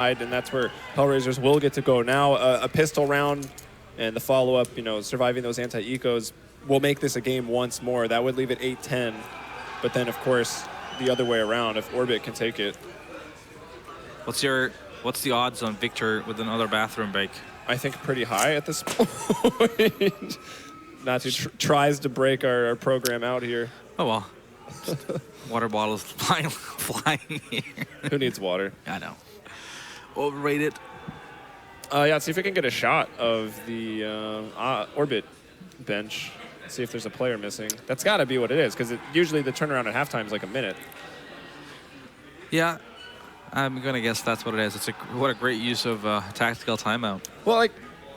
and that's where HellRaisers will get to go now. A pistol round and the follow-up, surviving those anti-ecos will make this a game once more. That would leave it 8-10. But then, of course, the other way around, if Orbit can take it. What's the odds on Victor with another bathroom break? I think pretty high at this point. Natsu tries to break our program out here. Oh, well. Water bottles flying here. Who needs water? I know. Overrated. Yeah, let's see if we can get a shot of the Orbit bench. See if there's a player missing. That's got to be what it is, because usually the turnaround at halftime is like a minute. Yeah, I'm going to guess that's what it is. What a great use of tactical timeout. Well, like,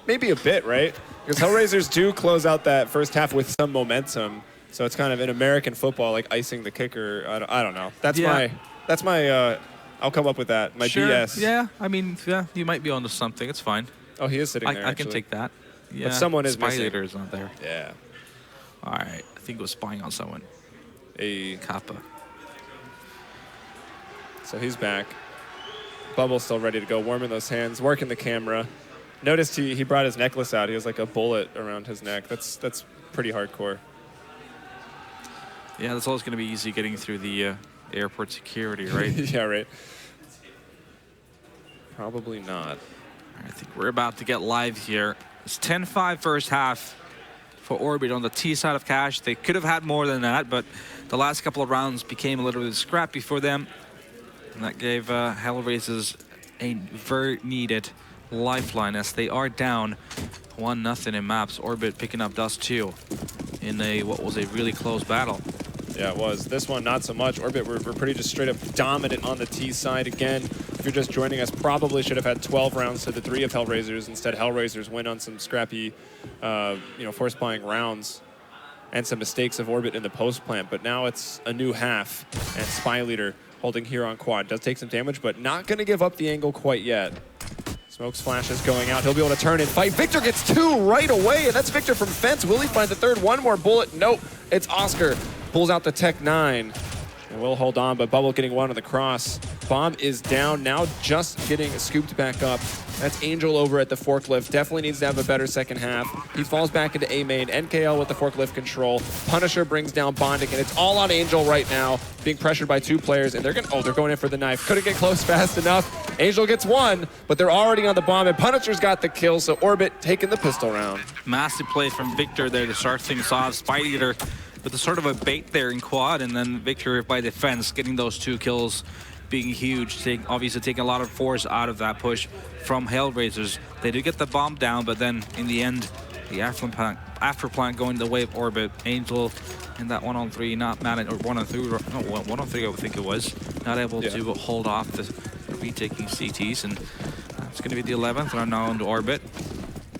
maybe a bit, right? Because HellRaisers do close out that first half with some momentum. So it's kind of in American football, like icing the kicker. I don't know. That's my I'll come up with that. My sure. BS. Yeah, I mean, yeah, you might be onto something. It's fine. Oh, he is sitting there, I can take that. Yeah, but someone is missing. Spy is not there. Yeah. All right. I think it was spying on someone. A Kappa. So he's back. Bubble's still ready to go, warming those hands, working the camera. Noticed he brought his necklace out. He has like a bullet around his neck. That's pretty hardcore. Yeah, that's always going to be easy getting through the airport security, right? Yeah, right. Probably not. I think we're about to get live here. It's 10-5 first half for Orbit on the T side of Cash. They could have had more than that, but the last couple of rounds became a little bit scrappy for them. And that gave HellRaisers a very needed lifeline as they are down 1-0 in maps. Orbit picking up dust too in what was a really close battle. Yeah, it was. This one, not so much. Orbit were pretty just straight up dominant on the T side. Again, if you're just joining us, probably should have had 12 rounds to the 3 of HellRaisers. Instead, HellRaisers win on some scrappy, force buying rounds and some mistakes of Orbit in the post plant. But now it's a new half, and Spy Leader holding here on quad. Does take some damage, but not going to give up the angle quite yet. Smoke Splash is going out. He'll be able to turn and fight. Victor gets 2 right away, and that's Victor from Fence. Will he find the third? One more bullet. Nope. It's Oscar. Pulls out the Tech 9. And will hold on, but Bubble getting 1 on the cross. Bomb is down, now just getting scooped back up. That's Angel over at the forklift. Definitely needs to have a better second half. He falls back into A main. NKL with the forklift control. Punisher brings down Bonding, and it's all on Angel right now, being pressured by 2 players, and they're going in for the knife. Couldn't get close fast enough. Angel gets 1, but they're already on the bomb, and Punisher's got the kill, so Orbit taking the pistol round. Massive play from Victor there to start things off. Spy Eater with a sort of a bait there in quad, and then Victor by defense getting those 2 kills, being huge, obviously taking a lot of force out of that push from HellRaisers. They do get the bomb down, but then in the end, the after plant going the way of Orbit. Angel in that 1-on-3, not managed, or 1-on-3, no, 1-on-3 I would think it was, not able to hold off the retaking CTs, and it's going to be the 11th round now into Orbit.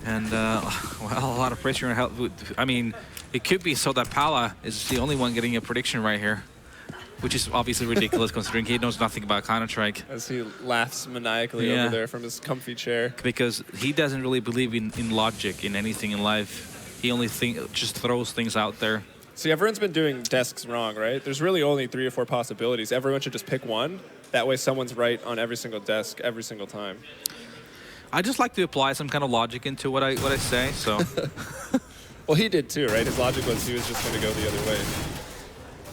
And, well, a lot of pressure on help. I mean, it could be so that Pala is the only one getting a prediction right here, which is obviously ridiculous considering he knows nothing about Counter-Strike. As he laughs maniacally over there from his comfy chair. Because he doesn't really believe in logic in anything in life. He only just throws things out there. See, everyone's been doing desks wrong, right? There's really only 3 or 4 possibilities. Everyone should just pick one. That way someone's right on every single desk every single time. I just like to apply some kind of logic into what I say, so. Well, he did too, right? His logic was he was just going to go the other way.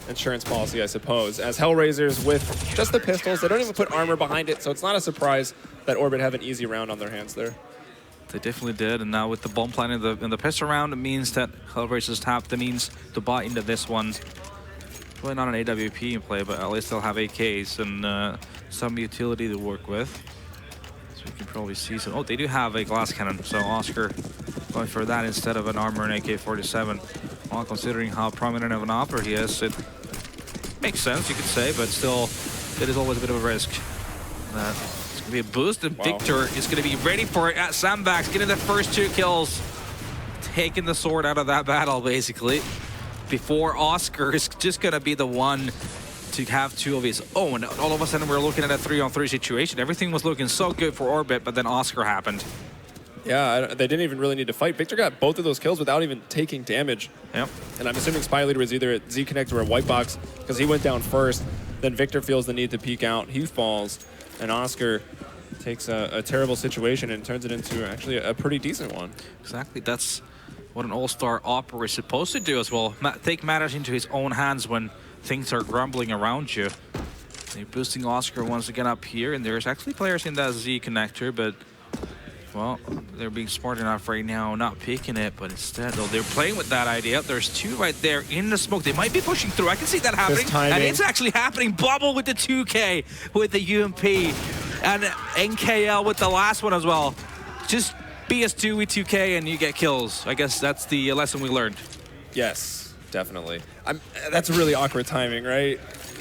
Insurance policy, I suppose. As HellRaisers with just the pistols, they don't even put armor behind it, so it's not a surprise that Orbit have an easy round on their hands there. They definitely did, and now with the bomb plant in the pistol round, it means that HellRaisers have the means to buy into this one. Probably not an AWP in play, but at least they'll have AKs and some utility to work with. So you can probably see some. Oh, they do have a glass cannon, so Oscar going for that instead of an armor and AK-47. Well, considering how prominent of an opera he is, it makes sense, you could say, but still, it is always a bit of a risk. It's going to be a boost, and Victor is going to be ready for it at Sandbags, getting the first 2 kills, taking the sword out of that battle, basically, before Oscar is just going to be the one to have 2 of his own. All of a sudden, we're looking at a 3-on-3 situation. Everything was looking so good for Orbit, but then Oscar happened. Yeah, they didn't even really need to fight. Victor got both of those kills without even taking damage. Yep. And I'm assuming Spy Leader was either at Z-Connect or a White Box because he went down first. Then Victor feels the need to peek out. He falls. And Oscar takes a terrible situation and turns it into actually a pretty decent one. Exactly. That's what an all-star opera is supposed to do as well. Take matters into his own hands when things are grumbling around you. They're boosting Oscar once again up here, and there's actually players in that Z connector, but well, they're being smart enough right now, not picking it, but instead, though, they're playing with that idea. There's two right there in the smoke. They might be pushing through. I can see that happening, and it's actually happening. Bubble with the 2K, with the UMP, and NKL with the last one as well. Just BS2 with 2K, and you get kills. I guess that's the lesson we learned. Yes, definitely. That's really awkward timing, right?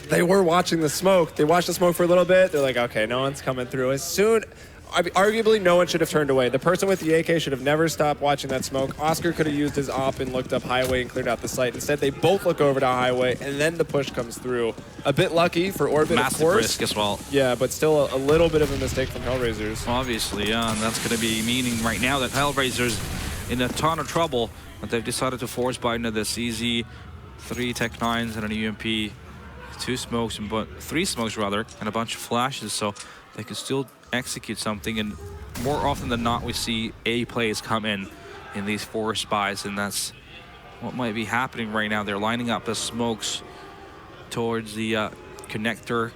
They were watching the smoke. They watched the smoke for a little bit. They're like, okay, no one's coming through. As soon, arguably, no one should have turned away. The person with the AK should have never stopped watching that smoke. Oscar could have used his op and looked up highway and cleared out the site. Instead, they both look over to highway, and then the push comes through. A bit lucky for Orbit, Massive of course. risk as well. Yeah, but still a little bit of a mistake from HellRaisers. Obviously, yeah, and that's going to be meaning right now that HellRaisers in a ton of trouble, but they've decided to force buy into this easy 3 Tech 9s and an UMP, 2 smokes, but 3 smokes rather, and a bunch of flashes, so they can still execute something. And more often than not, we see A plays come in these forest buys, and that's what might be happening right now. They're lining up the smokes towards the connector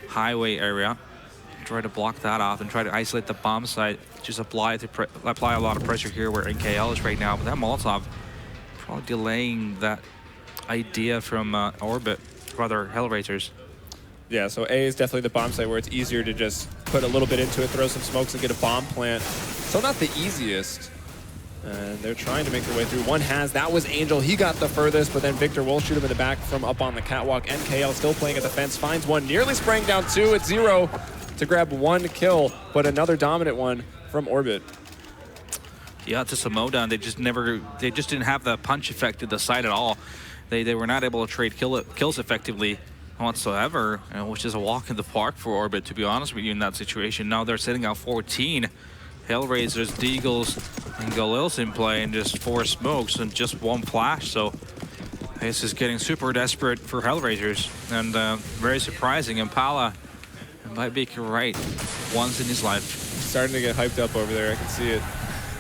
highway area, try to block that off and try to isolate the bomb site. Just apply a lot of pressure here where NKL is right now, but that Molotov probably delaying that idea from Orbit, rather HellRaisers. Yeah, so A is definitely the bomb site where it's easier to just put a little bit into it, throw some smokes, and get a bomb plant. So not the easiest. And they're trying to make their way through. One has, that was Angel. He got the furthest, but then Victor will shoot him in the back from up on the catwalk. NKL still playing at the fence, finds one, nearly spraying down 2 at 0 to grab 1 kill, but another dominant one from Orbit. Yeah, just a mowdown. They just didn't have the punch effect at the side at all. They were not able to trade kills effectively whatsoever, which is a walk in the park for Orbit, to be honest with you, in that situation. Now they're sitting at 14. HellRaisers, Deagles, and Galil's in play, and just 4 smokes and just 1 flash. So this is getting super desperate for HellRaisers, and very surprising. Impala might be right once in his life. Starting to get hyped up over there, I can see it.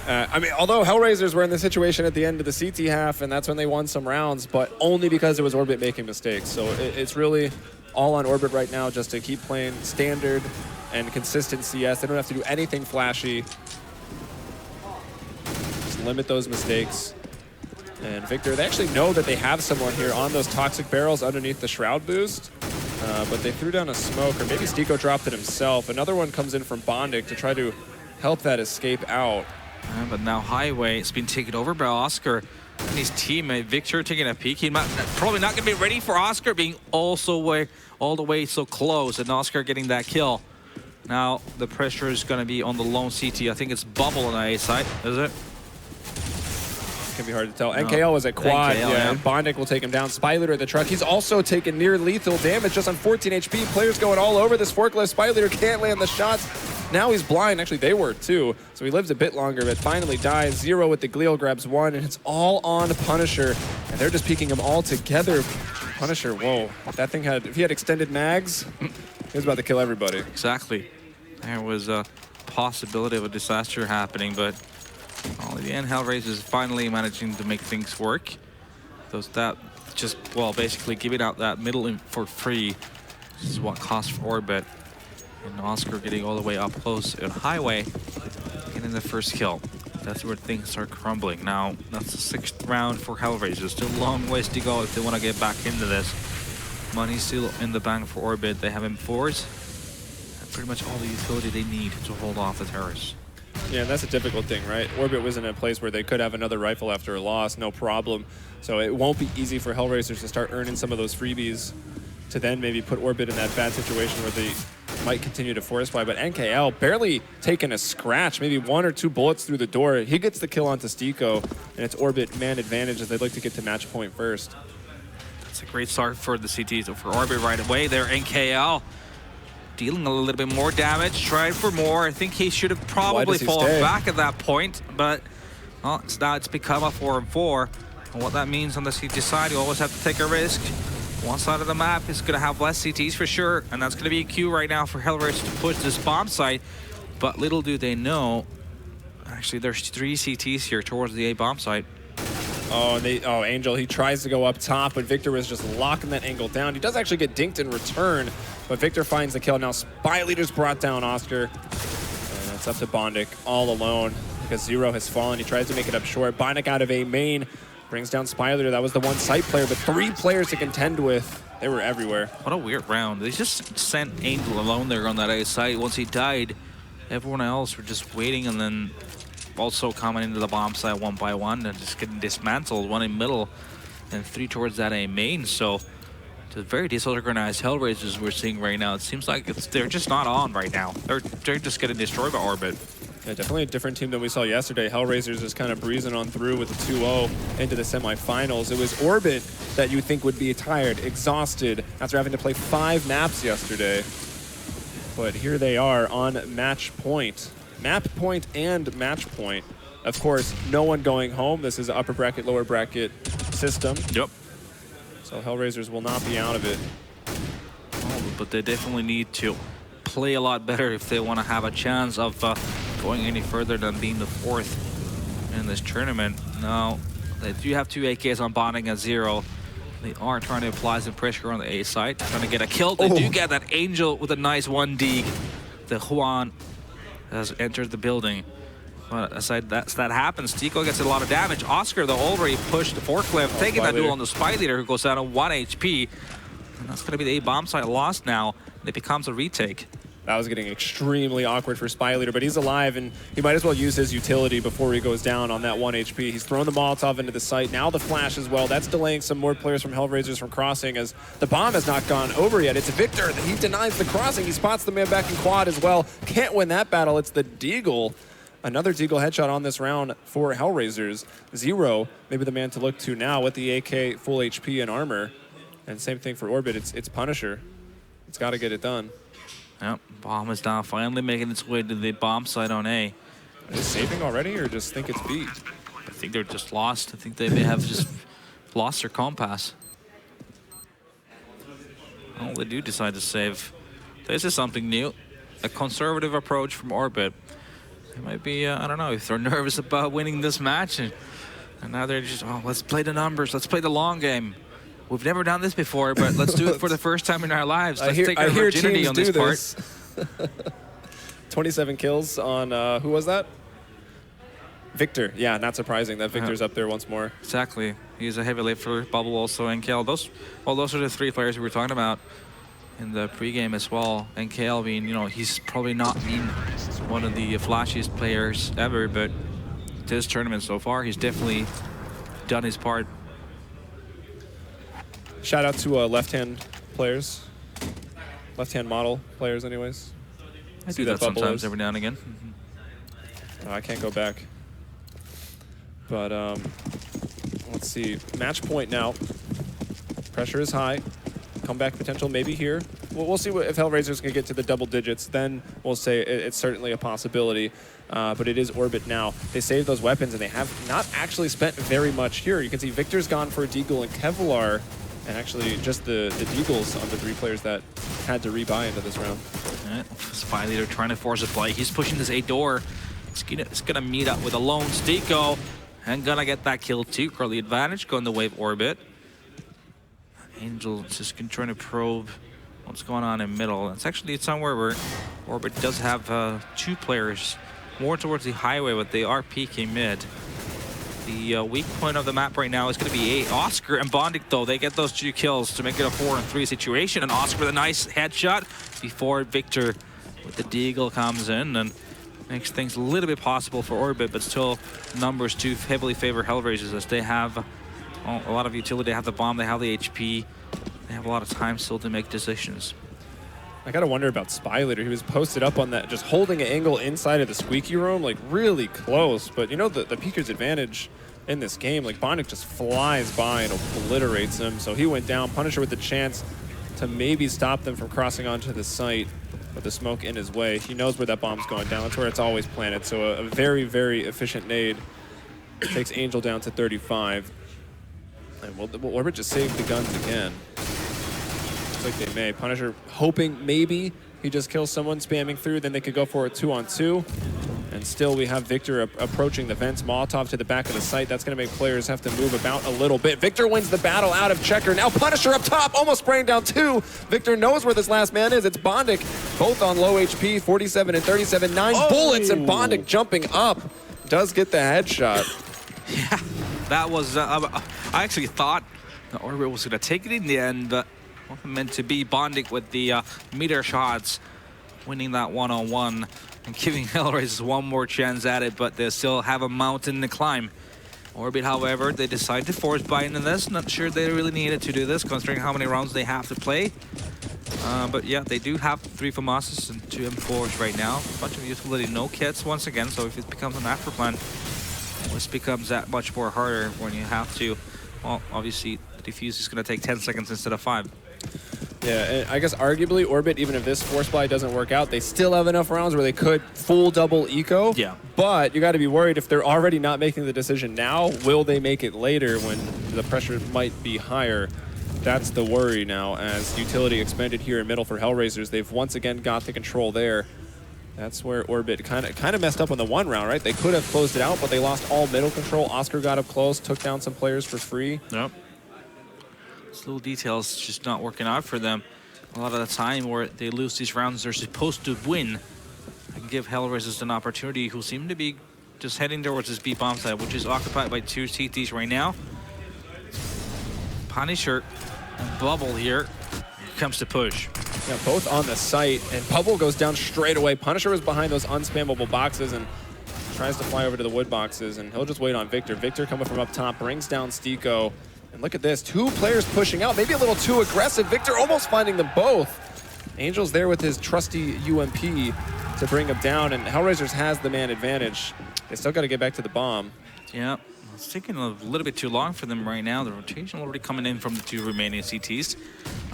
I mean, although HellRaisers were in the situation at the end of the CT half, and that's when they won some rounds, but only because it was Orbit making mistakes. So it's really all on Orbit right now just to keep playing standard and consistent CS. They don't have to do anything flashy. Just limit those mistakes. And Victor, they actually know that they have someone here on those toxic barrels underneath the Shroud boost, but they threw down a smoke, or maybe Stico dropped it himself. Another one comes in from Bondic to try to help that escape out. But now highway, it's been taken over by Oscar and his teammate Victor taking a peek. He's probably not going to be ready for Oscar being all the way so close, and Oscar getting that kill. Now the pressure is going to be on the lone CT. I think it's Bubble on the A side, is it? It can be hard to tell. No. NKL was at quad, yeah. And Bondic will take him down. Spy Leader at the truck. He's also taken near lethal damage just on 14 HP. Players going all over this forklift. Spy Leader can't land the shots. Now he's blind. Actually, they were too. So he lives a bit longer, but finally dies. 0 with the Gleel, grabs 1, and it's all on Punisher. And they're just peeking them all together. Punisher, whoa. If he had extended mags, he was about to kill everybody. Exactly. There was a possibility of a disaster happening, but well, in the end, HellRaisers finally managing to make things work. Basically giving out that middle for free. This is what cost for Orbit. And Oscar getting all the way up close at highway, getting the first kill. That's where things start crumbling. Now, that's the 6th round for HellRaisers. Still a long ways to go if they want to get back into this. Money's still in the bank for Orbit. They have M4s. And pretty much all the utility they need to hold off the terrorists. Yeah, that's a difficult thing, right? Orbit was in a place where they could have another rifle after a loss, no problem. So it won't be easy for HellRaisers to start earning some of those freebies to then maybe put Orbit in that bad situation where they might continue to force buy. But NKL barely taking a scratch, maybe 1 or 2 bullets through the door. He gets the kill onto Stico, and it's Orbit man advantage as they'd like to get to match point first. That's a great start for the CTs. So for Orbit right away there, NKL dealing a little bit more damage, trying for more. I think he should have probably fallen back at that point, but well, now it's become a 4-on-4. And what that means on the CT side, you always have to take a risk. One side of the map is going to have less CTs for sure, and that's going to be a cue right now for HellRaisers to push this bomb site. But little do they know, actually there's 3 CTs here towards the A bomb site. Oh, Angel, he tries to go up top, but Victor was just locking that angle down. He does actually get dinked in return, but Victor finds the kill. Now Spy Leader's brought down Oscar, and it's up to Bondic all alone because Zero has fallen. He tries to make it up short. Bondic out of A main, brings down Spy Leader. That was the one site player, but 3 players to contend with. They were everywhere. What a weird round. They just sent Angel alone there on that A site. Once he died, everyone else were just waiting and then also coming into the bomb site one by one and just getting dismantled, 1 in middle and 3 towards that A main. So the very disorganized HellRaisers we're seeing right now, it seems like they're just not on right now. They're just getting destroyed by Orbit. Yeah, definitely a different team than we saw yesterday. HellRaisers is kind of breezing on through with the 2-0 into the semifinals. It was Orbit that you think would be tired, exhausted after having to play 5 maps yesterday. But here they are on match point. Map point and match point. Of course, no one going home. This is an upper bracket, lower bracket system. Yep. So HellRaisers will not be out of it. Oh, but they definitely need to play a lot better if they want to have a chance of going any further than being the 4th in this tournament. Now, they do have 2 AKs on Bonding at 0. They are trying to apply some pressure on the A side, trying to get a kill. They do get that Angel with a nice 1 dig. The Juan has entered the building. But aside that happens, Tico gets a lot of damage. Oscar, though, already pushed the forklift, taking that duel on the Spy Leader, who goes down to 1 HP. And that's going to be the A bomb site lost now. It becomes a retake. That was getting extremely awkward for Spy Leader, but he's alive, and he might as well use his utility before he goes down on that 1 HP. He's thrown the Molotov into the site. Now the flash as well. That's delaying some more players from HellRaisers from crossing as the bomb has not gone over yet. It's Victor. He denies the crossing. He spots the man back in quad as well. Can't win that battle. It's the Deagle. Another Deagle headshot on this round for HellRaisers. Zero, maybe the man to look to now with the AK full HP and armor. And same thing for Orbit. It's Punisher. It's got to get it done. Yep, bomb is down, finally making its way to the bomb site on A. Are they saving already or just think it's B? I think they're just lost. I think they may have just lost their compass. Oh, they do decide to save. This is something new. A conservative approach from Orbit. They might be, I don't know, if they're nervous about winning this match. And now they're just, oh, let's play the numbers. Let's play the long game. We've never done this before, but let's do it for the first time in our lives. Let's take our virginity on this part. 27 kills on, who was that? Victor. Yeah, not surprising that Victor's up there once more. Exactly. He's a heavy lifter. Bubble also, and Kale. Those are the 3 players we were talking about in the pregame as well. And Kale being, you know, he's probably not been one of the flashiest players ever, but this tournament so far, he's definitely done his part. Shout out to left-hand players, left-hand model players, anyways. I do that sometimes, every now and again. I can't go back. But let's see. Match point now. Pressure is high. Comeback potential maybe here. We'll see if HellRaisers can get to the double digits. Then we'll say it's certainly a possibility. But it is Orbit now. They saved those weapons, and they have not actually spent very much here. You can see Victor's gone for Deagle and Kevlar. And actually, just the Deagles on the 3 players that had to rebuy into this round. Right. Spy Leader trying to force a play. He's pushing this A door. It's gonna meet up with a lone Stico and gonna get that kill too. Early advantage going the wave Orbit. Angel just trying to probe what's going on in middle. It's actually somewhere where Orbit does have 2 players more towards the highway, but they are peeking mid. The weak point of the map right now is going to be Oscar and Bondic, though. They get those 2 kills to make it a 4-3 situation. And Oscar with a nice headshot before Victor with the Deagle comes in and makes things a little bit possible for Orbit, but still numbers too heavily favor HellRaisers as they have a lot of utility. They have the bomb, they have the HP. They have a lot of time still to make decisions. I gotta wonder about Spy Leader. He was posted up on that, just holding an angle inside of the squeaky room, like really close. But you know the Peeker's advantage in this game, like Bondic just flies by and obliterates him. So he went down. Punisher with the chance to maybe stop them from crossing onto the site, but the smoke in his way. He knows where that bomb's going down. That's where it's always planted. So a very, very efficient nade takes Angel down to 35. And will Orbit just save the guns again? Looks like they may. Punisher hoping maybe He just kills someone spamming through, then they could go for a 2-on-2. And still we have Victor approaching the vents. Molotov to the back of the site. That's going to make players have to move about a little bit. Victor wins the battle out of Checker. Now Punisher up top, almost spraying down 2. Victor knows where this last man is. It's Bondic, both on low HP, 47 and 37. 9 bullets, and Bondic jumping up. Does get the headshot. Yeah, that was, I actually thought the Orbit was going to take it in the end, but wasn't meant to be. Bondic with the meter shots, winning that one-on-one and giving HellRaisers one more chance at it, but they still have a mountain to climb. Orbit, however, they decide to force buy into this. Not sure they really needed to do this, considering how many rounds they have to play. But yeah, they do have 3 FAMASas and 2 M4s right now. A bunch of utility, no kits once again, so if it becomes an after plan, this becomes that much more harder when you have to. Well, obviously, the defuse is going to take 10 seconds instead of 5. Yeah, and I guess arguably Orbit, even if this force buy doesn't work out, they still have enough rounds where they could full double eco. Yeah. But you got to be worried if they're already not making the decision now, will they make it later when the pressure might be higher? That's the worry now, as utility expended here in middle for HellRaisers. They've once again got the control there. That's where Orbit kind of messed up on the 1 round, right? They could have closed it out, but they lost all middle control. Oscar got up close, took down some players for free. Yep. These little details just not working out for them. A lot of the time where they lose these rounds they're supposed to win and give HellRaisers an opportunity, who seem to be just heading towards this B bomb side, which is occupied by 2 CTs right now. Punisher and Bubble here. Here comes the push. Yeah, both on the site, and Bubble goes down straight away. Punisher was behind those unspammable boxes and tries to fly over to the wood boxes, and he'll just wait on Victor. Victor coming from up top, brings down Stiko. And look at this, 2 players pushing out, maybe a little too aggressive. Victor almost finding them both. Angel's there with his trusty UMP to bring him down, and HellRaisers has the man advantage. They still got to get back to the bomb. Yeah, it's taking a little bit too long for them right now. The rotation already coming in from the 2 remaining CTs.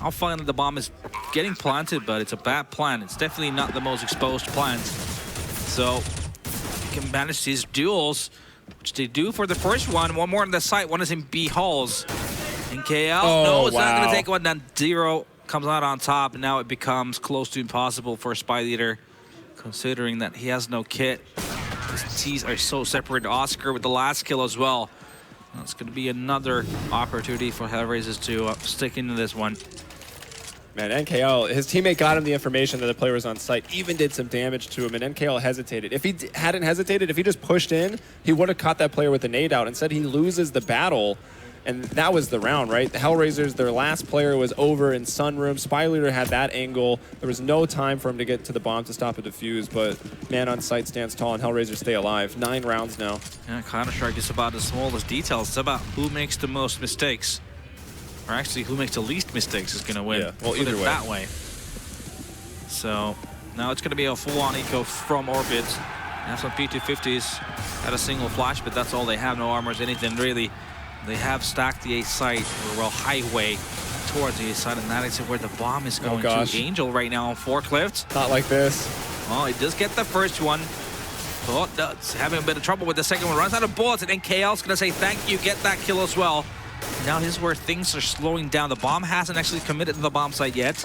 I'll find that the bomb is getting planted, but it's a bad plan. It's definitely not the most exposed plant. So, you can manage these duels, which they do for the first one. One more on the site, one is in B halls. And KL, no, it's not going to take one. Then 0 comes out on top, and now it becomes close to impossible for Spy Leader, considering that he has no kit. His T's are so separate. Oscar with the last kill as well. That's going to be another opportunity for HellRaisers to stick into this one. Man, NKL, his teammate got him the information that the player was on site, even did some damage to him, and NKL hesitated. If he hadn't hesitated, if he just pushed in, he would have caught that player with a nade out. Instead, he loses the battle, and that was the round, right? The HellRaisers, their last player was over in Sunroom. Spy Leader had that angle. There was no time for him to get to the bomb to stop a defuse, but man on site stands tall, and HellRaisers stay alive. 9 rounds now. Yeah, Counter-Strike is about the smallest details. It's about who makes the most mistakes. Or actually, who makes the least mistakes is going to win. Yeah, well, either way. That way. So, now it's going to be a full-on eco from Orbit. They have some P250s at a single flash, but that's all they have. No armors, anything really. They have stacked the A site, or well, highway towards the A site, and that is where the bomb is going to. Angel right now on forklift. Not like this. Well, he does get the first one. But that's having a bit of trouble with the second one. Runs out of bullets, and then KL's going to say thank you, get that kill as well. Now this is where things are slowing down. The bomb hasn't actually committed to the bomb site yet.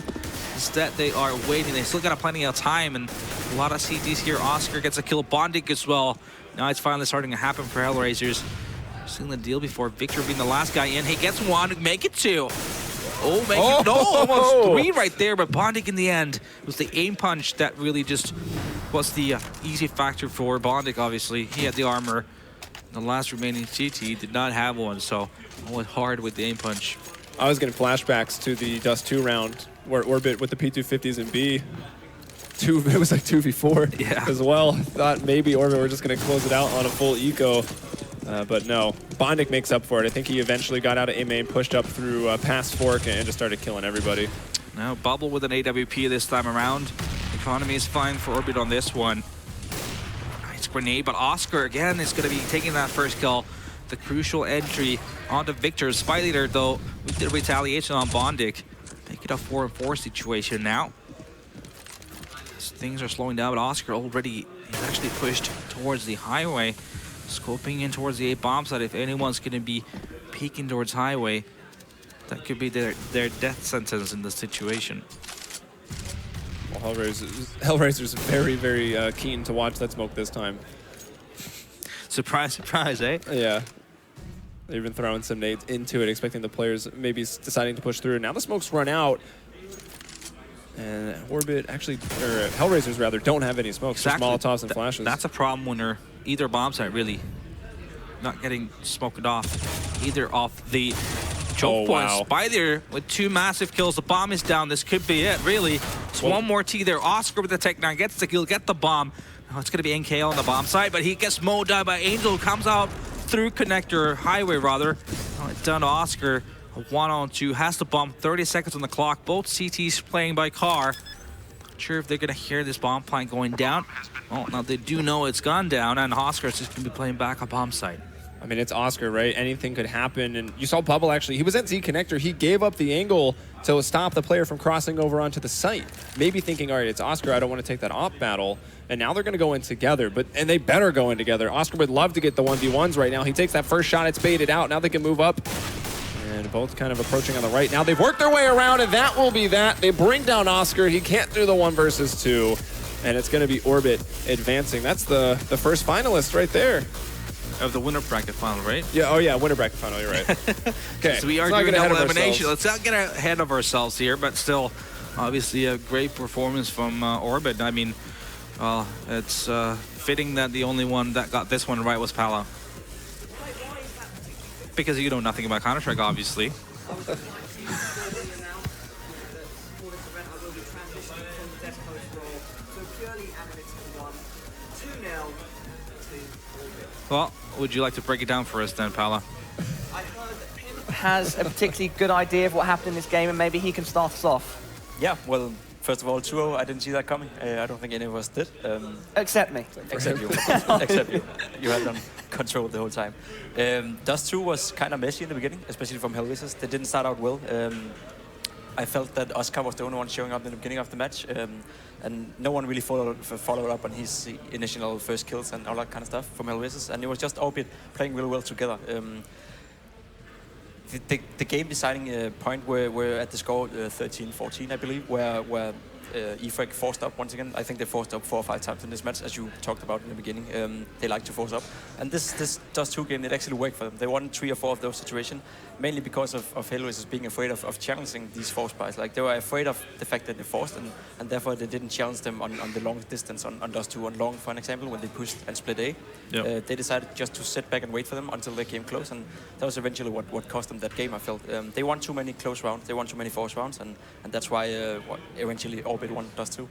Instead, they are waiting. They still got plenty of time, and a lot of CTs here. Oscar gets a kill. Bondic as well. Now it's finally starting to happen for HellRaisers. Seen the deal before. Victor being the last guy in. He gets 1, make it 2. Oh, make it, no, almost 3 right there, but Bondic in the end. It was the aim punch that really just was the easy factor for Bondic, obviously. He had the armor. The last remaining CT did not have one, so I went hard with the aim punch. I was getting flashbacks to the Dust 2 round where Orbit with the P250s and B. It was like 2v4 as well. Thought maybe Orbit were just going to close it out on a full eco, but no. Bondic makes up for it. I think he eventually got out of A main, pushed up through past fork, and just started killing everybody. Now Bubble with an AWP this time around. Economy is fine for Orbit on this one. Nice grenade, but Oscar again is going to be taking that first kill. The crucial entry onto Victor. Spy Leader, though, with the retaliation on Bondic. Make it a 4-4 situation now. Things are slowing down, but Oscar already is actually pushed towards the highway. Scoping in towards the A bomb site. If anyone's going to be peeking towards highway, that could be their death sentence in this situation. Well, HellRaisers very, very keen to watch that smoke this time. Surprise, surprise, eh? Yeah. They're even throwing some nades into it, expecting the players maybe deciding to push through. Now the smoke's run out. And Orbit actually, or HellRaisers rather, don't have any smokes, just Molotovs and flashes. That's a problem when they're either bomb site really not getting smoked off, either off the choke point. Spider with 2 massive kills. The bomb is down. This could be it, really. It's one more T there. Oscar with the Tech 9 gets the kill, get the bomb. Oh, it's going to be NK on the bomb side, but he gets mowed down by Angel, who comes out through connector, highway rather. Oh, it's done to Oscar. A 1-on-2, has the bomb, 30 seconds on the clock. Both CTs playing by car. Not sure if they're going to hear this bomb plant going down. Oh, now they do know it's gone down, and Oscar's just going to be playing back a bomb site. I mean, it's Oscar, right? Anything could happen. And you saw Bubble, actually. He was at Z connector. He gave up the angle to stop the player from crossing over onto the site. Maybe thinking, all right, it's Oscar. I don't want to take that off battle. And now they're going to go in together. And they better go in together. Oscar would love to get the 1v1s right now. He takes that first shot. It's baited out. Now they can move up. And both kind of approaching on the right. Now they've worked their way around, and that will be that. They bring down Oscar. He can't do the 1 versus 2. And it's going to be Orbit advancing. That's the first finalist right there. Of the winner bracket final, right? Yeah, oh yeah, winner bracket final, you're right. Okay, so we are doing double elimination. Let's not get ahead of ourselves here, but still, obviously a great performance from Orbit. I mean, it's fitting that the only one that got this one right was Pala. Because you know nothing about Counter-Strike, obviously. Well, would you like to break it down for us then, Pala? I heard that Pim has a particularly good idea of what happened in this game, and maybe he can start us off. Yeah, well, first of all, 2-0, I didn't see that coming. I don't think any of us did. Except me. Except you. Except you. You had them controlled the whole time. Dust 2 was kind of messy in the beginning, especially from HellRaisers. They didn't start out well. I felt that Oscar was the only one showing up in the beginning of the match, and no one really followed up on his initial first kills and all that kind of stuff from HellRaisers, and it was just Orbit playing really well together. The game deciding point were at the score 13-14, I believe, where EFREC forced up once again. I think they forced up 4 or 5 times in this match, as you talked about in the beginning. They like to force up. And this Dust 2 game, it actually worked for them. They won 3 or 4 of those situations, mainly because of HellRaisers being afraid of challenging these force buys. Like, they were afraid of the fact that they forced, and therefore they didn't challenge them on the long distance on Dust 2 on long, for an example, when they pushed and split A. Yep. They decided just to sit back and wait for them until they came close, and that was eventually what cost them that game, I felt. They won too many close rounds, they won too many force rounds, and that's why eventually Orbit won Dust 2.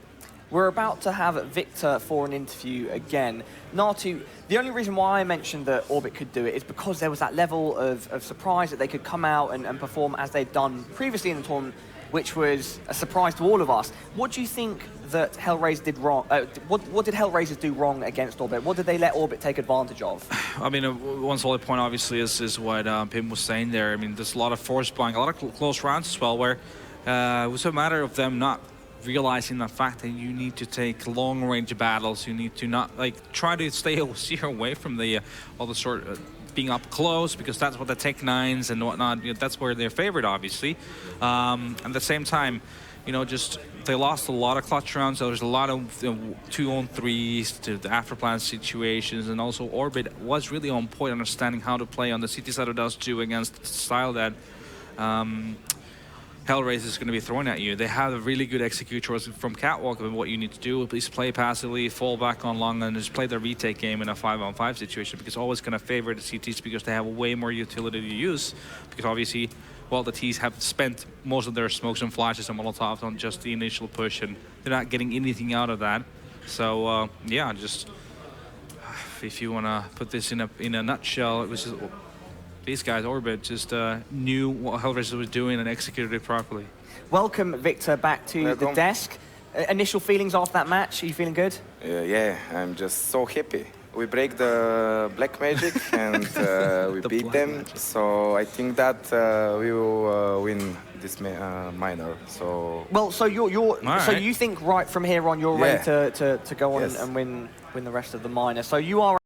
We're about to have Victor for an interview again. Natu, the only reason why I mentioned that Orbit could do it is because there was that level of surprise that they could come out and perform as they've done previously in the tournament, which was a surprise to all of us. What do you think that HellRaisers did wrong? What did HellRaisers do wrong against Orbit? What did they let Orbit take advantage of? I mean, one solid point, obviously, is what Pim was saying there. I mean, there's a lot of force buying, a lot of close rounds as well, where it was a matter of them not realizing the fact that you need to take long-range battles. You need to not, like, try to steer away from the all the sort of being up close, because that's what the Tech 9s and whatnot, you know, that's where they're favored, obviously. At the same time, you know, just they lost a lot of clutch rounds. There was a lot of 2-on-3s to the afterplan situations, and also Orbit was really on point, understanding how to play on the CT side of Dust 2 against the style that HellRaisers is going to be throwing at you. They have a really good executors from Catwalk of what you need to do. Please play passively, fall back on long, and just play the retake game in a 5-on-5 situation, because always going to favor the CTs because they have way more utility to use. Because obviously, well, the Ts have spent most of their smokes and flashes and Molotovs on just the initial push, and they're not getting anything out of that. So yeah, just if you want to put this in a nutshell, it was just, these guys, Orbit, just knew what HellRaisers was doing and executed it properly. Welcome, Victor, back to the desk. Initial feelings after that match, are you feeling good? Yeah, I'm just so happy. We break the black magic and we beat them. So I think that we will win this minor. So well, so so you think right from here on you're ready to go on yes. and win the rest of the minor. So you are